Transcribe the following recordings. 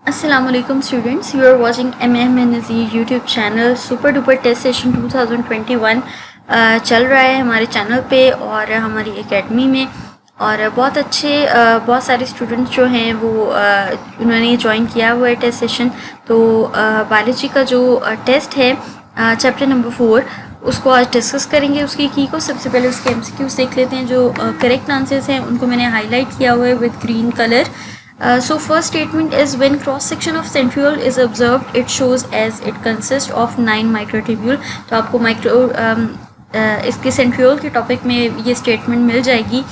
Assalamualaikum students, you are watching MMNZ YouTube channel super duper test session 2021 चल रहा है हमारे चैनल पे और हमारी एकेडमी में। और बहुत सारे स्टूडेंट्स जो हैं वो उन्होंने ज्वाइन किया हुआ है टेस्ट सेशन। तो बायोलॉजी का जो टेस्ट है चैप्टर नंबर 4 उसको आज डिस्कस करेंगे। उसकी की को सबसे पहले उसके MCQs देख लेते हैं। जो करेक्ट आंसर्स हैं उनको मैंने हाईलाइट किया हुआ है with green colour. So first statement is when cross section of centriole is observed, it shows as it consists of 9 microtubule। तो आपको इसके centriole के टॉपिक में ये स्टेटमेंट मिल जाएगी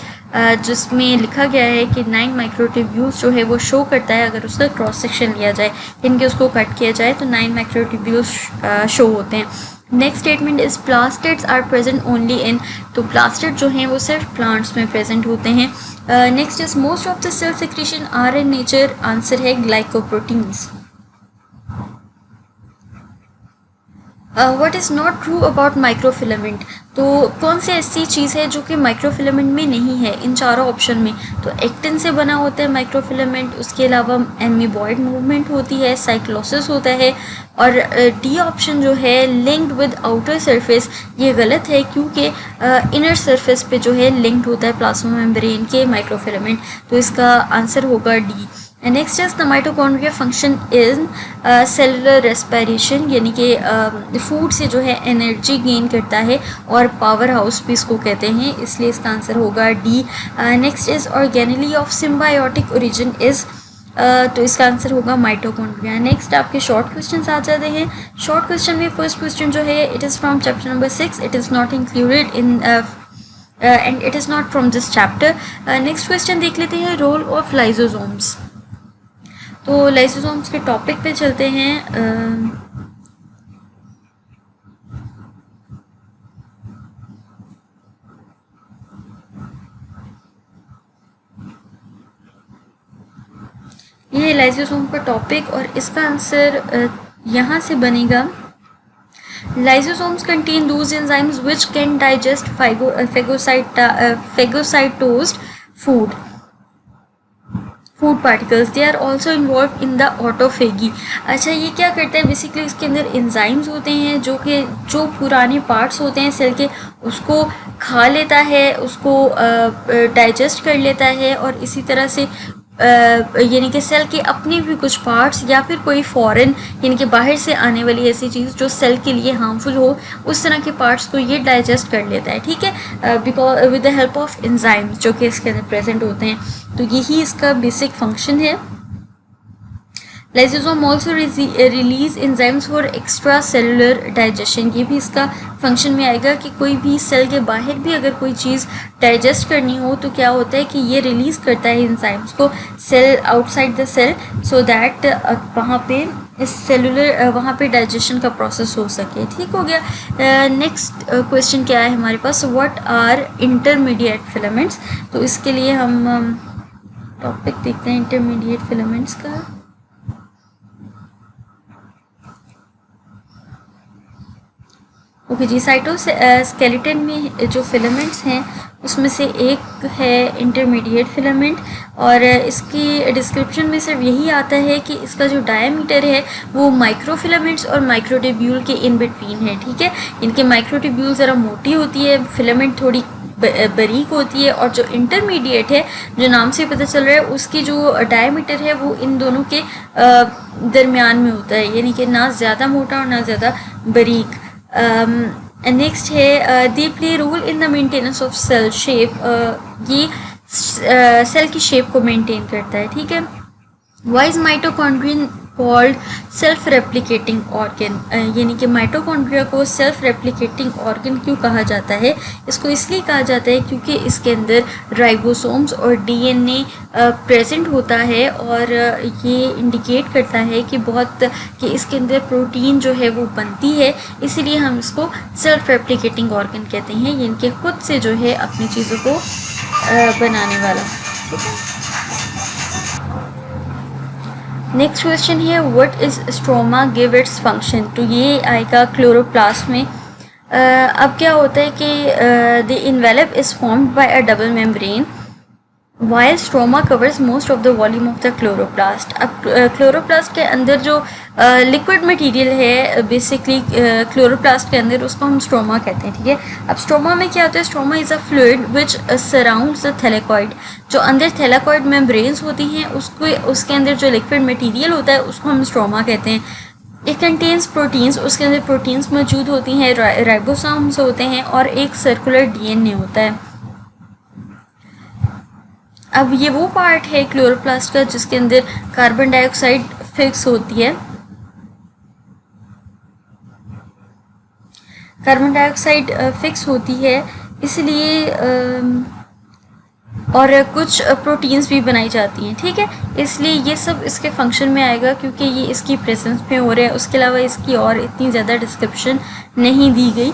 जिसमें लिखा गया है कि 9 माइक्रोट्यूब्यूल्स जो है वो शो करता है। अगर उसका क्रॉस सेक्शन लिया जाए यानी कि उसको कट किया जाए तो 9 माइक्रोट्यूब्यूल्स शो होते हैं। Next statement is plastids are present only in. तो प्लास्टिड जो हैं वो सिर्फ प्लांट्स में प्रेजेंट होते हैं। Next is most of the cell secretion are in nature. Answer है glycoproteins. What is not true about microfilament. तो कौन सी ऐसी चीज़ है जो कि माइक्रोफिलामेंट में नहीं है इन चारों ऑप्शन में। तो एक्टिन से बना होता है माइक्रोफिलामेंट, उसके अलावा एमीबॉयड मूवमेंट होती है, साइक्लोसिस होता है। और डी ऑप्शन जो है लिंक्ड विद आउटर सरफेस, ये गलत है क्योंकि इनर सरफेस पे जो है लिंक्ड होता है प्लाज्मा मेम्ब्रेन के माइक्रोफिलामेंट। तो इसका आंसर होगा D. Next is the mitochondria function in cellular respiration, यानी कि फूड से जो है एनर्जी गेन करता है और पावर हाउस भी इसको कहते हैं, इसलिए इसका आंसर होगा D. Next is organelle of symbiotic origin is. तो इसका आंसर होगा माइटोकॉन्ड्रिया। नेक्स्ट आपके शॉर्ट क्वेश्चन आ जाते हैं। शॉर्ट क्वेश्चन में फर्स्ट क्वेश्चन जो है it is from chapter number 6, it is not included in and it is not from this chapter. Next question देख लेते हैं, रोल ऑफ लाइसोसोम्स। तो लाइसोसोम्स के टॉपिक पे चलते हैं। ये लाइसोसोम का टॉपिक और इसका आंसर यहाँ से बनेगा। Lysosomes contain those enzymes which can digest phagocytosed food particles. They are also involve in the autophagy. अच्छा, ये क्या करता है बेसिकली, इसके अंदर एंजाइम्स होते हैं जो पुराने पार्ट्स होते हैं सेल के उसको खा लेता है, उसको डाइजेस्ट कर लेता है और इसी तरह से यानी कि सेल के अपने भी कुछ पार्ट्स या फिर कोई फॉरेन यानी कि बाहर से आने वाली ऐसी चीज़ जो सेल के लिए हार्मफुल हो उस तरह के पार्ट्स को ये डाइजेस्ट कर लेता है। ठीक है, because with the help of enzymes जो कि इसके अंदर प्रेजेंट होते हैं। तो यही इसका बेसिक फंक्शन है। Lysosome also release enzymes for extra cellular digestion. ये भी इसका फंक्शन में आएगा कि कोई भी सेल के बाहर भी अगर कोई चीज़ डाइजेस्ट करनी हो तो क्या होता है कि ये रिलीज़ करता है एंजाइम्स को cell outside the cell, so that वहाँ पे सेलुलर वहाँ पे डाइजेशन का प्रोसेस हो सके। ठीक हो गया। नेक्स्ट क्वेश्चन क्या है हमारे पास, व्हाट आर इंटरमीडिएट फिलामेंट्स। तो इसके लिए हम टॉपिक देखते हैं इंटरमीडिएट फिलामेंट्स का। ओके जी, साइटोस्केलेटन में जो फिलामेंट्स हैं उसमें से एक है इंटरमीडिएट फिलामेंट और इसकी डिस्क्रिप्शन में सिर्फ यही आता है कि इसका जो डायमीटर है वो माइक्रोफिलामेंट्स और माइक्रोट्यूब्यूल के इन बिटवीन है। ठीक है, इनके माइक्रोट्यूब्यूल ज़रा मोटी होती है, फिलामेंट थोड़ी बारीक होती है और जो इंटरमीडिएट है जो नाम से पता चल रहा है उसकी जो डायमीटर है वो इन दोनों के दरमियान में होता है, यानी कि ना ज़्यादा मोटा और ना ज़्यादा बारीक। नेक्स्ट है they play role in the maintenance of cell shape. ये सेल की शेप को मेंटेन करता है। ठीक है। Why is mitochondrion called self replicating organ, यानी कि माइटोकॉन्ड्रिया को सेल्फ रेप्लिकेटिंग ऑर्गन क्यों कहा जाता है। इसको इसलिए कहा जाता है क्योंकि इसके अंदर राइबोसोम्स और DNA प्रेजेंट होता है और ये इंडिकेट करता है कि इसके अंदर प्रोटीन जो है वो बनती है, इसीलिए हम इसको सेल्फ रेप्लिकेटिंग ऑर्गन कहते हैं, यानी कि खुद से जो है अपनी चीज़ों को बनाने वाला। ठीक है। नेक्स्ट क्वेश्चन है what is stroma give its function. तो ये आएगा क्लोरोप्लास्ट में। अब क्या होता है कि the envelope is formed by a double membrane while stroma covers most of the volume of the chloroplast. अब क्लोरोप्लास्ट के अंदर जो लिक्विड मटेरियल है बेसिकली क्लोरोप्लास्ट के अंदर, उसको हम स्ट्रोमा कहते हैं, ठीक है। अब स्ट्रोमा में क्या होता है? Stroma is a fluid which surrounds the thylakoid. जो अंदर थैलेकॉइड मेम्ब्रेन्स होती हैं उसके अंदर जो लिक्विड मटेरियल होता है उसको हम स्ट्रोमा कहते हैं। इट कंटेन्स प्रोटीन्स, उसके अंदर प्रोटीन्स मौजूद होती हैं, राइबोसोम्स होते हैं और एक सर्कुलर डीएनए होता है। अब ये वो पार्ट है क्लोरोप्लास्ट का जिसके अंदर कार्बन डाइऑक्साइड फिक्स होती है। कार्बन डाइऑक्साइड फिक्स होती है इसलिए और कुछ प्रोटीन्स भी बनाई जाती हैं, ठीक है। इसलिए ये सब इसके फंक्शन में आएगा क्योंकि ये इसकी प्रेजेंस में हो रहा है। उसके अलावा इसकी और इतनी ज़्यादा डिस्क्रिप्शन नहीं दी गई।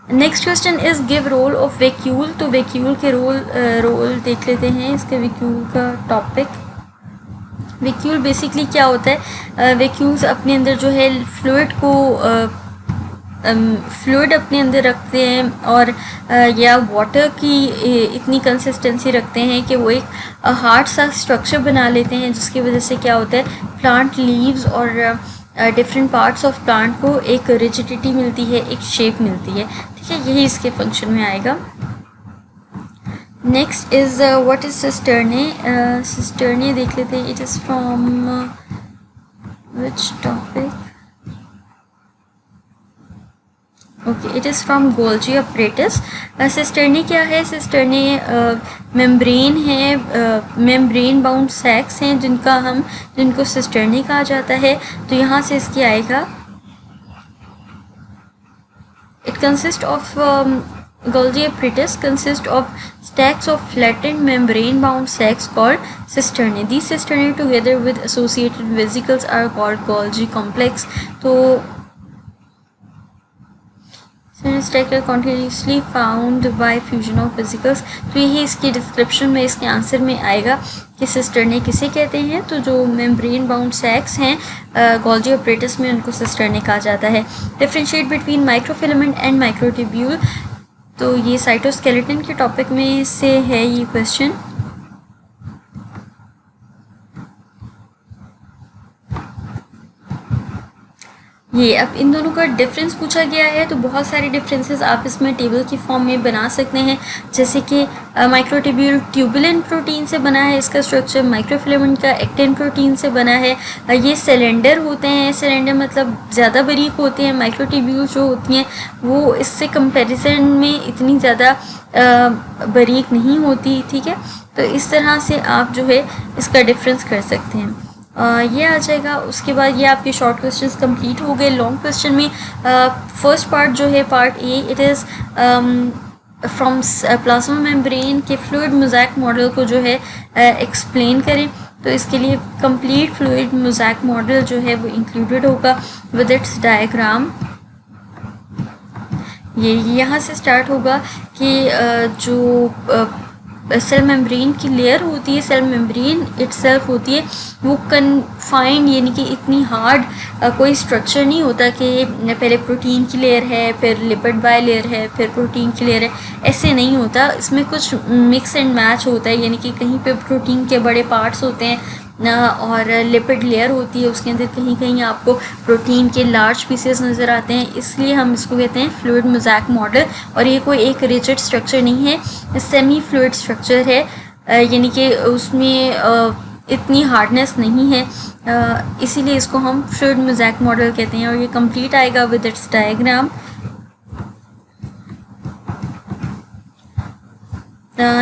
Next question is give role of vacuole. तो वैक्यूल के रोल देख लेते हैं, इसके वैक्यूल का टॉपिक। वैक्यूल बेसिकली क्या होता है? वैक्यूल्स अपने अंदर जो है फ्लूइड अपने अंदर रखते हैं और या वाटर की इतनी कंसिस्टेंसी रखते हैं कि वो एक हार्ड सा स्ट्रक्चर बना लेते हैं, जिसकी वजह से क्या होता है, प्लांट लीव्स और डिफरेंट पार्ट्स ऑफ प्लांट को एक रिजिडिटी मिलती है, एक शेप मिलती है, ठीक है। यही इसके फंक्शन में आएगा। Next is what is cisternae. Cisternae देख लेते हैं। It is from which topic? Okay, it is from Golgi apparatus. Cisternae क्या है? सिस्टर्ने मेम्ब्रेन है, मेम्ब्रेन बाउंड सैक्स हैं जिनको सिस्टर्ने कहा जाता है। तो यहाँ से इसकी आएगा, it consist of Golgi apparatus consists of stacks of flattened membrane-bound sacs called cisternae. These cisternae together with associated vesicles are called Golgi complex. तो stacker continuously found by fusion of vesicles. तो यही इसकी description में, इसके answer में आएगा कि cisternae किसे कहते हैं। तो जो मेम्ब्रेन बाउंड सैक्स हैं गोल्जी अपरेटस में, उनको सिस्टर्ने कहा जाता है। Differentiate between microfilament and microtubule. तो ये साइटोस्केलेटन के टॉपिक में से है ये क्वेश्चन। ये अब इन दोनों का डिफरेंस पूछा गया है, तो बहुत सारे डिफरेंसेस आप इसमें टेबल की फॉर्म में बना सकते हैं। जैसे कि माइक्रोट्यूब्यूल ट्यूबुलिन प्रोटीन से बना है, इसका स्ट्रक्चर माइक्रोफिलामेंट का एक्टिन प्रोटीन से बना है। ये सिलेंडर होते हैं, सिलेंडर मतलब ज़्यादा बारीक होते हैं। माइक्रोट्यूब्यूल जो होती हैं वो इससे कंपैरिजन में इतनी ज़्यादा बारीक नहीं होती, ठीक है। तो इस तरह से आप जो है इसका डिफरेंस कर सकते हैं। ये आ जाएगा। उसके बाद ये आपके शॉर्ट क्वेश्चंस कंप्लीट हो गए। लॉन्ग क्वेश्चन में फर्स्ट पार्ट जो है part A, it is from plasma membrane के फ्लूइड मोज़ेक मॉडल को जो है एक्सप्लेन करें। तो इसके लिए कंप्लीट फ्लूइड मोज़ेक मॉडल जो है वो इंक्लूडेड होगा विद इट्स डायग्राम। ये यहाँ से स्टार्ट होगा कि जो सेल मेम्ब्रेन की लेयर होती है, सेल मेम्ब्रेन इटसेल्फ होती है, वो कन्फाइंड यानी कि इतनी हार्ड कोई स्ट्रक्चर नहीं होता कि पहले प्रोटीन की लेयर है, फिर लिपिड बाय लेयर है, फिर प्रोटीन की लेयर है, ऐसे नहीं होता। इसमें कुछ मिक्स एंड मैच होता है, यानी कि कहीं पे प्रोटीन के बड़े पार्ट्स होते हैं और लिपिड लेयर होती है, उसके अंदर कहीं कहीं आपको प्रोटीन के लार्ज पीसेस नज़र आते हैं। इसलिए हम इसको कहते हैं फ्लूइड मोज़ेक मॉडल। और ये कोई एक रिजिड स्ट्रक्चर नहीं है, सेमी फ्लूइड स्ट्रक्चर है, यानी कि उसमें इतनी हार्डनेस नहीं है, इसीलिए इसको हम फ्लूइड मोज़ेक मॉडल कहते हैं। और ये कंप्लीट आएगा with its diagram.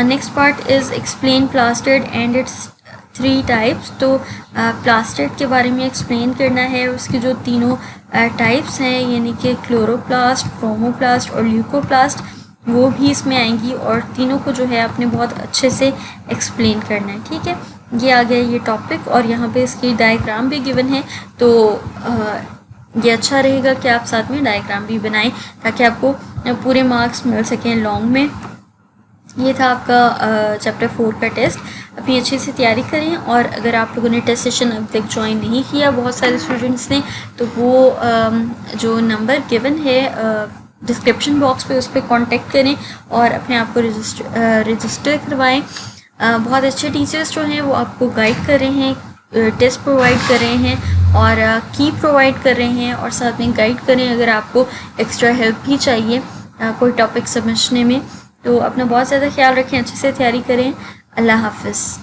Next part is explain plastid and it's 3 types. तो प्लास्टिड के बारे में एक्सप्लेन करना है, उसकी जो तीनों टाइप्स हैं, यानी कि क्लोरोप्लास्ट, क्रोमोप्लास्ट और ल्यूकोप्लास्ट, वो भी इसमें आएंगी और तीनों को जो है आपने बहुत अच्छे से एक्सप्लेन करना है, ठीक है। ये आ गया ये टॉपिक और यहाँ पे इसकी डायग्राम भी गिवन है। तो ये अच्छा रहेगा कि आप साथ में डायग्राम भी बनाएं ताकि आपको पूरे मार्क्स मिल सकें लॉन्ग में। ये था आपका चैप्टर 4 का टेस्ट। अपनी अच्छे से तैयारी करें और अगर आप लोगों ने टेस्ट सेशन अब तक ज्वाइन नहीं किया, बहुत सारे स्टूडेंट्स ने, तो वो जो नंबर गिवन है डिस्क्रिप्शन बॉक्स पे, उस पर कॉन्टेक्ट करें और अपने आप को रजिस्टर करवाएं। बहुत अच्छे टीचर्स जो हैं वो आपको गाइड कर रहे हैं, टेस्ट प्रोवाइड कर रहे हैं और की प्रोवाइड कर रहे हैं और साथ में गाइड कर रहे हैं अगर आपको एक्स्ट्रा हेल्प भी चाहिए कोई टॉपिक समझने में। तो अपना बहुत ज़्यादा ख्याल रखें, अच्छे से तैयारी करें। अल्लाह हाफ़िज़।